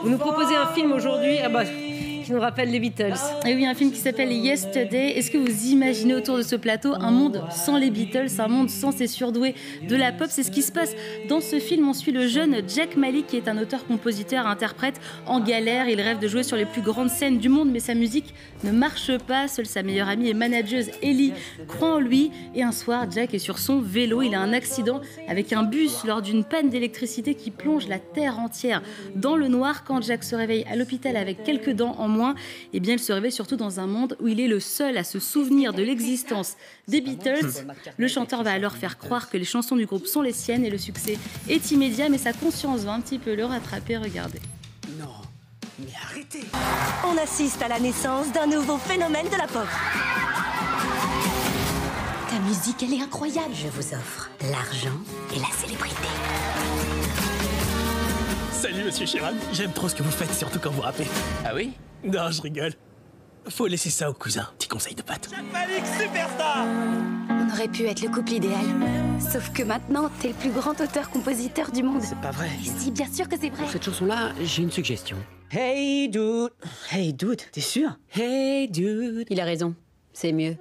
Vous nous proposez un film aujourd'hui qui nous rappelle les Beatles. Et oui, un film qui s'appelle Yesterday. Est-ce que vous imaginez autour de ce plateau un monde sans les Beatles, un monde sans ces surdoués de la pop? C'est ce qui se passe dans ce film. On suit le jeune Jack Malik, qui est un auteur, compositeur, interprète en galère. Il rêve de jouer sur les plus grandes scènes du monde, mais sa musique ne marche pas. Seule sa meilleure amie et manageuse Ellie croit en lui. Et un soir, Jack est sur son vélo. Il a un accident avec un bus lors d'une panne d'électricité qui plonge la terre entière dans le noir. Quand Jack se réveille à l'hôpital avec quelques dents en moins, eh bien, il se réveille surtout dans un monde où il est le seul à se souvenir de l'existence des Beatles. Le chanteur va alors faire croire que les chansons du groupe sont les siennes et le succès est immédiat, mais sa conscience va un petit peu le rattraper. Regardez. Non, mais arrêtez! On assiste à la naissance d'un nouveau phénomène de la pop. Ta musique, elle est incroyable. Je vous offre l'argent et la célébrité. Salut, monsieur Sheeran. J'aime trop ce que vous faites, surtout quand vous rappez. Ah oui? Non, je rigole. Faut laisser ça au cousin. Petit conseil de patte. Jack Malik, superstar! On aurait pu être le couple idéal. Sauf que maintenant, t'es le plus grand auteur-compositeur du monde. C'est pas vrai. Et si, bien sûr que c'est vrai. Pour cette chanson-là, j'ai une suggestion. Hey, dude. Hey, dude, t'es sûr? Hey, dude. Il a raison. C'est mieux.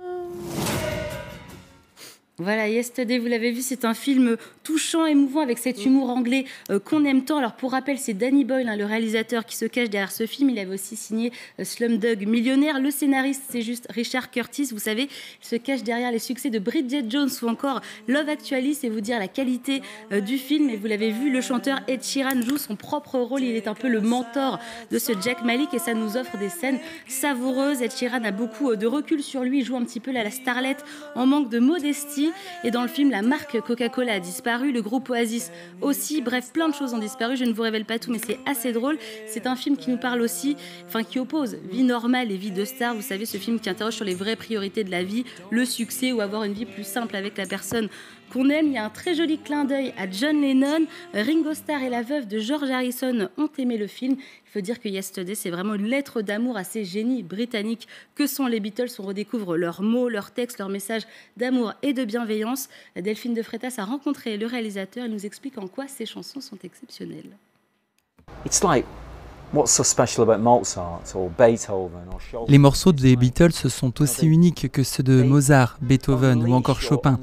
Voilà, Yesterday, vous l'avez vu, c'est un film touchant, émouvant, avec cet humour anglais qu'on aime tant. Alors, pour rappel, c'est Danny Boyle, le réalisateur, qui se cache derrière ce film. Il avait aussi signé Slumdog Millionnaire. Le scénariste, c'est juste Richard Curtis. Vous savez, il se cache derrière les succès de Bridget Jones ou encore Love Actually. C'est vous dire la qualité du film. Et vous l'avez vu, le chanteur Ed Sheeran joue son propre rôle. Il est un peu le mentor de ce Jack Malik et ça nous offre des scènes savoureuses. Ed Sheeran a beaucoup de recul sur lui. Il joue un petit peu la starlette en manque de modestie. Et dans le film, la marque Coca-Cola a disparu, le groupe Oasis aussi. Bref, plein de choses ont disparu. Je ne vous révèle pas tout, mais c'est assez drôle. C'est un film qui nous parle aussi, qui oppose vie normale et vie de star. Vous savez, ce film qui interroge sur les vraies priorités de la vie, le succès ou avoir une vie plus simple avec la personne qu'on aime. Il y a un très joli clin d'œil à John Lennon. Ringo Starr et la veuve de George Harrison ont aimé le film. Il faut dire que Yesterday, c'est vraiment une lettre d'amour à ces génies britanniques que sont les Beatles. On redécouvre leurs mots, leurs textes, leurs messages d'amour et de bienveillance. Delphine de Freitas a rencontré le réalisateur et nous explique en quoi ces chansons sont exceptionnelles. Les morceaux des Beatles sont aussi uniques que ceux de Mozart, Beethoven ou encore Chopin.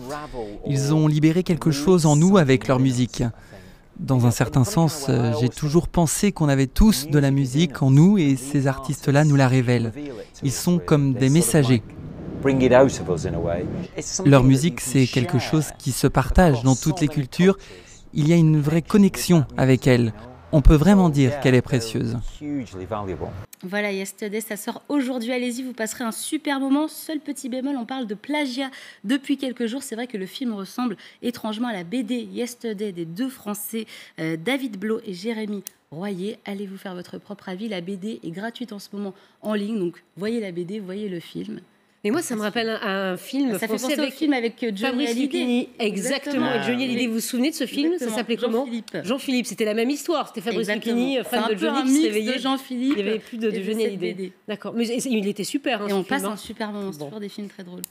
Ils ont libéré quelque chose en nous avec leur musique. Dans un certain sens, j'ai toujours pensé qu'on avait tous de la musique en nous et ces artistes-là nous la révèlent. Ils sont comme des messagers. Leur musique, c'est quelque chose qui se partage dans toutes les cultures. Il y a une vraie connexion avec elle. On peut vraiment dire qu'elle est précieuse. Voilà, Yesterday, ça sort aujourd'hui. Allez-y, vous passerez un super moment. Seul petit bémol, on parle de plagiat depuis quelques jours. C'est vrai que le film ressemble étrangement à la BD Yesterday des deux Français, David Blo et Jérémy Royer. Allez vous faire votre propre avis. La BD est gratuite en ce moment en ligne. Donc, voyez la BD, voyez le film. Mais moi, ça me rappelle un film Ça fait français penser au film avec Johnny Fabrice Hallyday. Lucchini. Exactement, avec Johnny Hallyday. Vous vous souvenez de ce film? Exactement. Ça s'appelait comment? Jean-Philippe. Jean-Philippe, c'était la même histoire. C'était Fabrice Exactement. Lucchini, C'est un fan de peu un Johnny, qui se mix réveillait. de Jean-Philippe Il n'y avait plus de et de Johnny cette Hallyday. BD. D'accord, mais il était super. Hein, Et ce on film, passe hein. un super moment. C'est Bon. toujours des films très drôles.